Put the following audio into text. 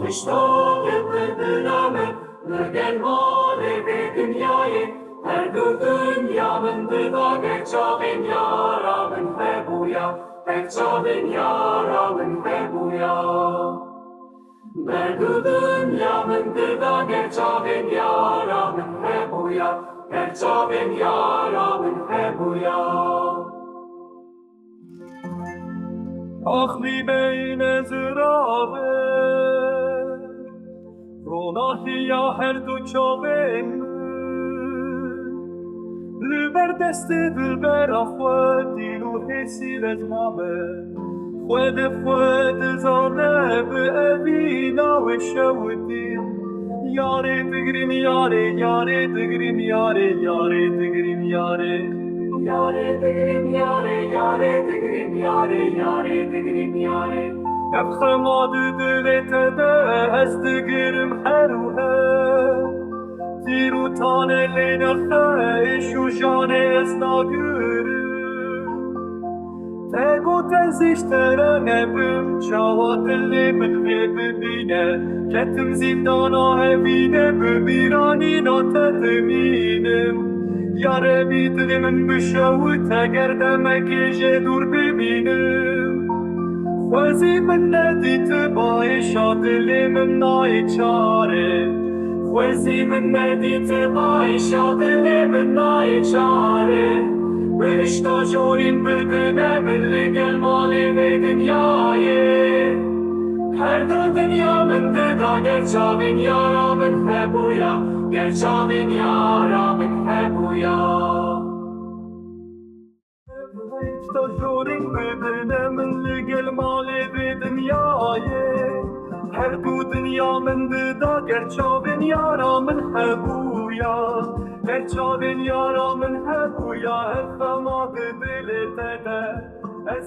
Kışta yıldırame, gelmale ve dünyayı, her dünyanın dıda geçavin yaramın ve buya, geçavin yaramın ve buya. Her dünyanın dıda geçavin yaramın ve buya, geçavin yaramın ve buya. Ahli beyne zırave Ronahiya her du çavên Li ber destê dilbera xwe dîl û hêsî vezmame Xwe dizane bi evî navê şewitî Yarê digirin yarê, yarê digirin yarê, yarê digirin yarê Yare tigrim yare, yare tigrim yare, yare tigrim yare. Efxema dilê de ez digirim her û her Tîr û tanê lê nexe êş û janê ez nagirim Te got ez îştere nebim çawa dilê min vê bibîne Ketim zîndana hevîne bi bîranîna te dimînim Yare bir dilimin bişewite gerdemekê jê dûr bibînim Xwezî min nedît bayêşa dilê min nayê çare Xwezî min nedît bayêşa dilê min nayê çare Berişta jorîn bidine min li gel malê vê dinyayê Her du dünya min dida geçavin yara min hebuya Geçavin yara min hebuya Stajyorin bedene min li gel malê vê dinyayê Her du dünya min dida geçavin yara min hebuya Geçavin yara min hebuya Her xema di dilê te de Ez